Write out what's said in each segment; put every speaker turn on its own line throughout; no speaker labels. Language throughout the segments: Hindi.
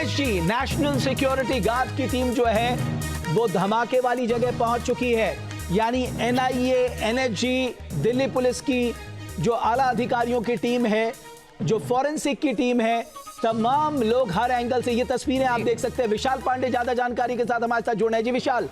एनएसजी नेशनल सिक्योरिटी गार्ड की टीम जो है वो धमाके वाली जगह पहुंच चुकी है। यानी एनआईए, एनएसजी, दिल्ली पुलिस की जो आला अधिकारियों की टीम है, जो फॉरेंसिक की टीम है, तमाम लोग हर एंगल से, ये तस्वीरें आप देख सकते हैं। विशाल पांडे ज्यादा जानकारी के साथ हमारे साथ जुड़े हैं। जी विशाल।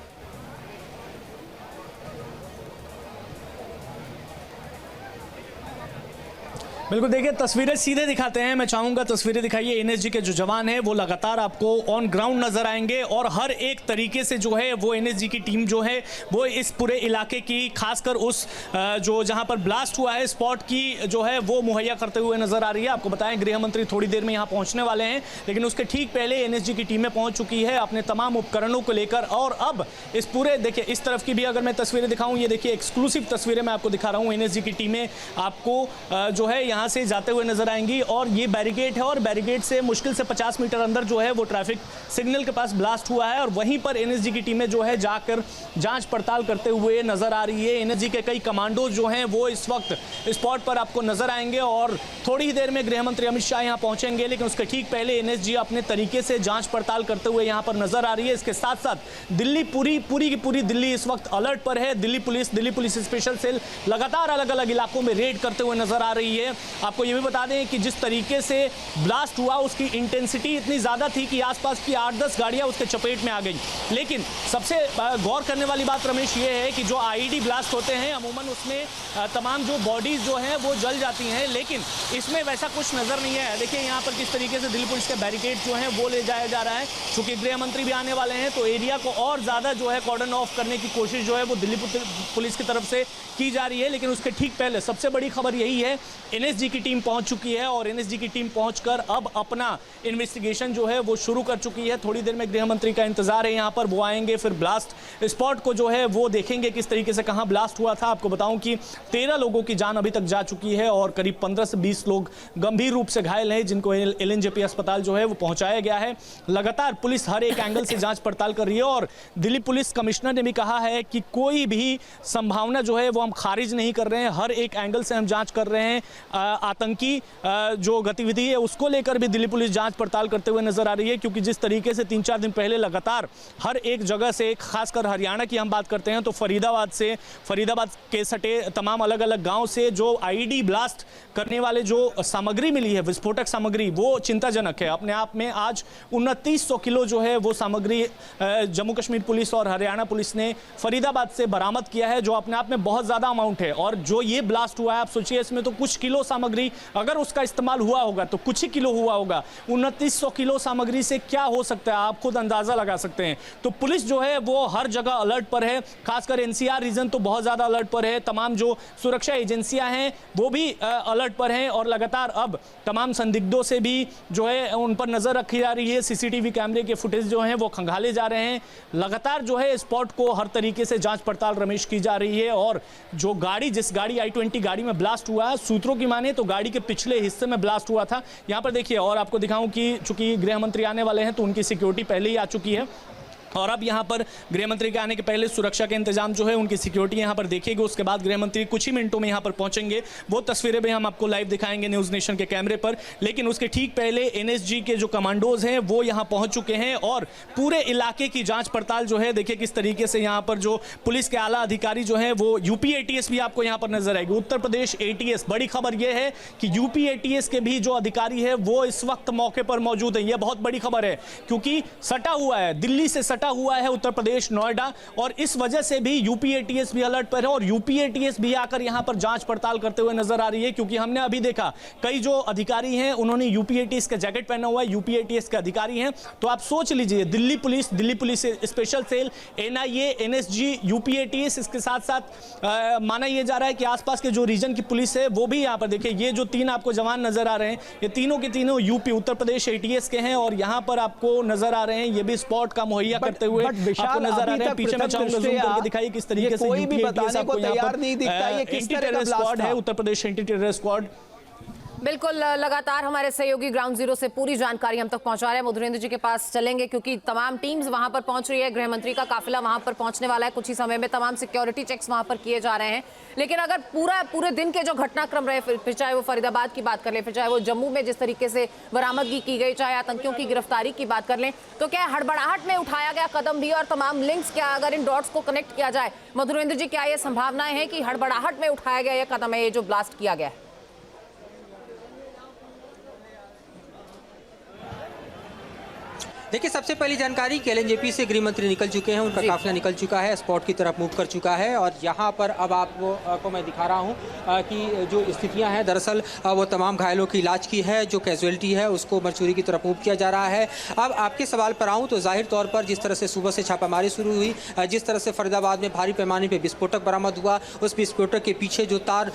बिल्कुल, देखिए तस्वीरें सीधे दिखाते हैं। मैं चाहूंगा तस्वीरें दिखाइए। एनएसजी के जो जवान हैं वो लगातार आपको ऑन ग्राउंड नजर आएंगे और हर एक तरीके से जो है वो एनएसजी की टीम जो है वो इस पूरे इलाके की, खासकर उस जो जहां पर ब्लास्ट हुआ है स्पॉट की जो है वो मुहैया करते हुए नजर आ रही है। आपको बताएं गृह मंत्री थोड़ी देर में यहाँ पहुंचने वाले हैं, लेकिन उसके ठीक पहले एनएसजी की टीमें पहुंच चुकी है अपने तमाम उपकरणों को लेकर। और अब इस पूरे, देखिए इस तरफ की भी अगर मैं तस्वीरें दिखाऊं, ये देखिए एक्सक्लूसिव तस्वीरें मैं आपको दिखा रहा हूँ। एनएसजी की टीमें आपको जो है यहाँ से जाते हुए नजर आएंगी और ये बैरिकेड है और बैरिकेड से मुश्किल से 50 मीटर अंदर जो है वो ट्रैफिक सिग्नल के पास ब्लास्ट हुआ है और वहीं पर एनएसजी की टीमें जो है जाकर जांच पड़ताल करते हुए नजर आ रही है। एनएसजी के कई कमांडो जो हैं वो इस वक्त स्पॉट पर आपको नजर आएंगे और थोड़ी ही देर में गृह मंत्री अमित शाह यहां पहुंचेंगे, लेकिन उसके ठीक पहले एनएसजी अपने तरीके से जांच पड़ताल करते हुए यहां पर नजर आ रही है। इसके साथ साथ दिल्ली पूरी दिल्ली इस वक्त अलर्ट पर है। दिल्ली पुलिस स्पेशल सेल लगातार अलग अलग इलाकों में रेड करते हुए नजर आ रही है। आपको ये भी बता दें कि जिस तरीके से ब्लास्ट हुआ उसकी इंटेंसिटी इतनी ज्यादा थी कि आसपास की 8-10 गाड़ियां उसके चपेट में आ गई। लेकिन सबसे गौर करने वाली बात रमेश ये है कि जो आईईडी ब्लास्ट होते हैं अमूमन उसमें तमाम जो बॉडीज जो हैं वो जल जाती हैं, लेकिन इसमें वैसा कुछ नजर नहीं है। देखिए यहाँ पर किस तरीके से दिल्ली पुलिस के बैरिकेड जो हैं वो ले जाया जा रहा है। चूंकि गृह मंत्री भी आने वाले हैं तो एरिया को और ज्यादा जो है कॉर्डन ऑफ करने की कोशिश जो है वो दिल्ली पुलिस की तरफ से की जा रही है। लेकिन उसके ठीक पहले सबसे बड़ी खबर यही है, एनएसजी की टीम पहुंच चुकी है और एनएसजी की टीम पहुंचकर अब अपना इन्वेस्टिगेशन जो है वो शुरू कर चुकी है। थोड़ी देर में गृह मंत्री का इंतजार है यहाँ पर, वो आएंगे, फिर ब्लास्ट स्पॉट को जो है वो देखेंगे किस तरीके से कहां ब्लास्ट हुआ था। आपको बताऊं कि 13 लोगों की जान अभी तक जा चुकी है और करीब 15 से 20 लोग गंभीर रूप से घायल हैं, जिनको एलएनजेपी अस्पताल जो है वो पहुंचाया गया है। लगातार पुलिस हर एक एंगल से जांच पड़ताल कर रही है और दिल्ली पुलिस कमिश्नर ने भी कहा है कि कोई भी संभावना जो है वो हम खारिज नहीं कर रहे हैं, हर एक एंगल से हम जांच कर रहे हैं। आतंकी जो गतिविधि है उसको लेकर भी दिल्ली पुलिस जांच पड़ताल करते हुए नजर आ रही है, क्योंकि जिस तरीके से 3-4 दिन पहले लगातार हर एक जगह से, खासकर हरियाणा की हम बात करते हैं तो फरीदाबाद के सटे तमाम अलग अलग गांव से जो आईईडी ब्लास्ट करने वाले जो सामग्री मिली है, विस्फोटक सामग्री, वो चिंताजनक है अपने आप में। आज 2900 किलो जो है वो सामग्री जम्मू कश्मीर पुलिस और हरियाणा पुलिस ने फरीदाबाद से बरामद किया है, जो अपने आप में बहुत ज्यादा अमाउंट है। और जो ये ब्लास्ट हुआ है, आप सोचिए इसमें तो कुछ किलो सामग्री अगर उसका इस्तेमाल हुआ होगा तो कुछ ही किलो हुआ होगा। 2900 किलो सामग्री से क्या हो सकता है आप खुद अंदाजा लगा सकते हैं। तो पुलिस जो है वो हर जगह अलर्ट पर है, खासकर एनसीआर रीजन तो बहुत ज्यादा अलर्ट पर है। तमाम जो सुरक्षा एजेंसियां हैं वो भी अलर्ट पर हैं और लगातार अब तमाम संदिग्धों से भी जो है उन पर नजर रखी जा रही है। सीसीटीवी कैमरे के फुटेज जो हैं वो खंगाले जा रहे हैं। लगातार जो है स्पॉट को हर तरीके से जांच पड़ताल रमेश की जा रही है। और जो जिस गाड़ी i20 गाड़ी में ब्लास्ट हुआ है, सूत्रों की माने तो गाड़ी के पिछले हिस्से में ब्लास्ट हुआ था। यहां पर देखिए, और आपको दिखाऊं कि चूंकि गृह मंत्री आने वाले हैं तो उनकी सिक्योरिटी पहले ही आ चुकी है और अब यहां पर गृह मंत्री के आने के पहले सुरक्षा के इंतजाम जो है उनकी सिक्योरिटी यहां पर देखेगी। उसके बाद गृह मंत्री कुछ ही मिनटों में यहां पर पहुंचेंगे। वो तस्वीरें भी हम आपको लाइव दिखाएंगे न्यूज नेशन के कैमरे पर। लेकिन उसके ठीक पहले एनएसजी के जो कमांडोज हैं वो यहां पहुंच चुके हैं और पूरे इलाके की जांच पड़ताल जो है, देखिए किस तरीके से यहां पर जो पुलिस के आला अधिकारी जो है वो यूपी एटीएस भी आपको यहां पर नजर आएगी। उत्तर प्रदेश एटीएस, बड़ी खबर यह है कि यूपी एटीएस के भी जो अधिकारी है वो इस वक्त मौके पर मौजूद है। यह बहुत बड़ी खबर है क्योंकि सटा हुआ है, दिल्ली से सटा हुआ है उत्तर प्रदेश नोएडा, और इस वजह से भी यूपी एटीएस भी अलर्ट पर है और यूपी एटीएस भी आकर यहां पर जांच पड़ताल करते हुए नजर आ रही है। क्योंकि हमने अभी देखा कई जो अधिकारी हैं उन्होंने यूपी एटीएस का जैकेट पहना हुआ है, यूपी एटीएस के अधिकारी हैं। तो आप सोच लीजिए, Delhi police special cell, NIA, NSG, UP ATS, इसके साथ साथ माना यह जा रहा है कि आसपास के जो रीजन की पुलिस है वो भी यहां पर, देखिए ये जो 3 आपको जवान नजर आ रहे हैं, ये तीनों के तीनों यूपी उत्तर प्रदेश एटीएस के हैं और यहां पर आपको नजर आ रहे हैं। ये भी स्पॉट का मुहैया करते हुए आपको नजर आ रहे हैं। पीछे मैं चाहूंगा जूम करके दिखाइए किस तरीके से
कोई भी बताने को तैयार नहीं दिखता है। ये किस तरह का
स्क्वाड है, Uttar Pradesh anti terror squad.
बिल्कुल, लगातार हमारे सहयोगी ग्राउंड जीरो से पूरी जानकारी हम तक पहुंचा रहे हैं। मधुरेंद्र जी के पास चलेंगे क्योंकि तमाम टीम्स वहां पर पहुंच रही है, गृह मंत्री का काफिला वहां पर पहुंचने वाला है कुछ ही समय में। तमाम सिक्योरिटी चेक्स वहां पर किए जा रहे हैं। लेकिन अगर पूरे दिन के जो घटनाक्रम रहे, फिर चाहे वो फरीदाबाद की बात कर लें, फिर चाहे वो जम्मू में जिस तरीके से बरामदगी की गई, चाहे आतंकियों की गिरफ्तारी की बात कर लें, तो क्या हड़बड़ाहट में उठाया गया कदम भी और तमाम लिंक्स, क्या अगर इन डॉट्स को कनेक्ट किया जाए मधुरेंद्र जी, क्या ये संभावनाएं हैं कि हड़बड़ाहट में उठाया गया ये कदम है, ये जो ब्लास्ट किया गया है?
देखिए, सबसे पहली जानकारी कि एलएनजेपी से गृह मंत्री निकल चुके हैं, उनका काफिला निकल चुका है, स्पॉट की तरफ मूव कर चुका है। और यहाँ पर अब आपको मैं दिखा रहा हूँ कि जो स्थितियाँ हैं, दरअसल वो तमाम घायलों की इलाज की है, जो कैजुअलिटी है उसको मरचूरी की तरफ मूव किया जा रहा है। अब आपके सवाल पर आऊँ तो जाहिर तौर पर जिस तरह से सुबह से छापामारी शुरू हुई, जिस तरह से फरीदाबाद में भारी पैमाने पर विस्फोटक बरामद हुआ, उस विस्फोटक के पीछे जो तार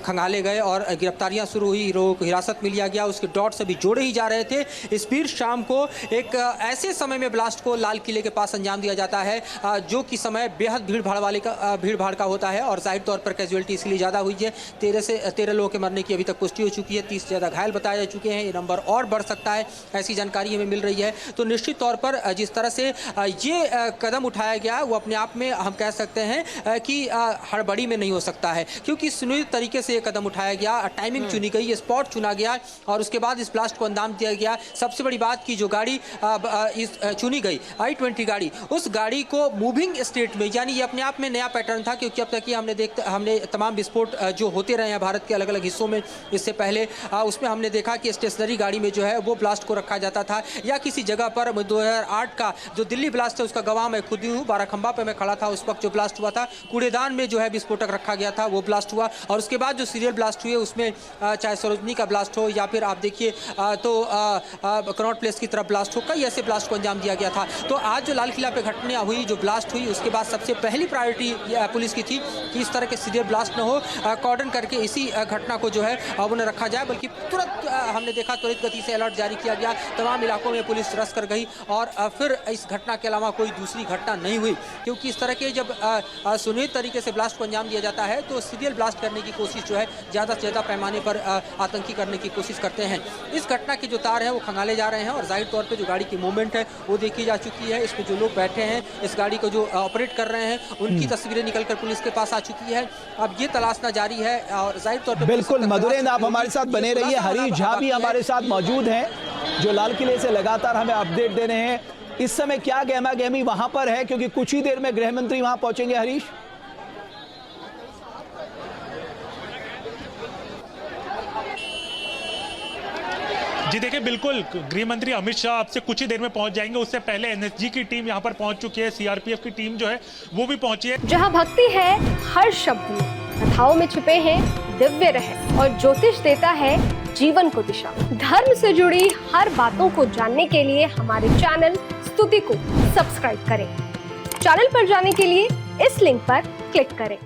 खंगाले गए और गिरफ्तारियाँ शुरू हुई, लोगों को हिरासत में लिया गया, उसके डॉट्स अभी जोड़े ही जा रहे थे। इस बीच शाम को एक ऐसे समय में ब्लास्ट को लाल किले के पास अंजाम दिया जाता है जो कि समय बेहद भीड़ भाड़ का होता है और जाहिर तौर पर कैजुअलिटी इसलिए ज़्यादा हुई है। 13 लोगों के मरने की अभी तक पुष्टि हो चुकी है, 30 से ज़्यादा घायल बताए जा चुके हैं। ये नंबर और बढ़ सकता है, ऐसी जानकारी हमें मिल रही है। तो निश्चित तौर पर जिस तरह से ये कदम उठाया गया वो अपने आप में हम कह सकते हैं कि हड़बड़ी में नहीं हो सकता है, क्योंकि सुनियोजित तरीके से ये कदम उठाया गया, टाइमिंग चुनी गई, ये स्पॉट चुना गया और उसके बाद इस ब्लास्ट को अंजाम दिया गया। सबसे बड़ी बात की जो गाड़ी चुनी गई I-20 गाड़ी, उस गाड़ी को मूविंग स्टेट में, यानी ये अपने आप में नया पैटर्न था, क्योंकि अब तक ही हमने तमाम विस्फोट जो होते रहे हैं भारत के अलग अलग हिस्सों में, इससे पहले उसमें हमने देखा कि स्टेशनरी गाड़ी में जो है वो ब्लास्ट को रखा जाता था, या किसी जगह पर 2008 का जो दिल्ली ब्लास्ट है उसका गवाह मैं खुद ही हूँ, बाराखंबा पे मैं खड़ा था उस वक्त जो ब्लास्ट हुआ था, कूड़ेदान में जो है विस्फोटक रखा गया था, वो ब्लास्ट हुआ। और उसके बाद जो सीरियल ब्लास्ट हुए उसमें चाहे सरोजनी का ब्लास्ट हो या फिर आप देखिए तो कनॉट प्लेस की तरफ ब्लास्ट हो, कई ऐसे ब्लास्ट को अंजाम दिया गया था। तो आज जो लाल किला पे घटना हुई, जो ब्लास्ट हुई, उसके बाद सबसे पहली प्रायोरिटी पुलिस की थी कि इस तरह के सीरियल ब्लास्ट न हो, कॉर्डन करके इसी घटना को जो है उन्हें रखा जाए। बल्कि तुरंत हमने देखा त्वरित गति से अलर्ट जारी किया गया, तमाम इलाकों में पुलिस रस कर गई और फिर इस घटना के अलावा कोई दूसरी घटना नहीं हुई, क्योंकि इस तरह के जब सुनियोजित तरीके से ब्लास्ट को अंजाम दिया जाता है तो सीरियल ब्लास्ट करने की कोशिश जो है ज़्यादा से ज़्यादा पैमाने पर आतंकी करने की कोशिश करते हैं। इस घटना के जो तार हैं वो खंगाले जा रहे हैं और जाहिर तौर पर जो गाड़ी की मूवमेंट है वो देखी जा चुकी है। इसमें जो लोग बैठे हैं, इस गाड़ी को जो ऑपरेट कर रहे हैं, उनकी तस्वीरें निकलकर पुलिस के पास आ चुकी है। अब ये तलाशना जारी है और जाहिर तौर पर
बिल्कुल मधुरेंद्र, आप हमारे साथ बने रहिए। हरीश झा भी हमारे साथ मौजूद हैं जो लाल किले से लगातार हमें अपडेट दे रहे हैं। इस समय क्या गहमा गहमी वहां पर है, क्योंकि कुछ ही देर में गृह मंत्री वहां पहुंचेंगे। हरीश
जी देखिए, बिल्कुल गृह मंत्री अमित शाह आपसे कुछ ही देर में पहुंच जाएंगे। उससे पहले एनएसजी की टीम यहां पर पहुंच चुकी है, सीआरपीएफ की टीम जो है वो भी पहुंची है।
जहां भक्ति है हर शब्द में, कथाओं में छुपे हैं दिव्य रहस्य और ज्योतिष देता है जीवन को दिशा। धर्म से जुड़ी हर बातों को जानने के लिए हमारे चैनल स्तुति को सब्सक्राइब करें। चैनल पर जाने के लिए इस लिंक पर क्लिक करें।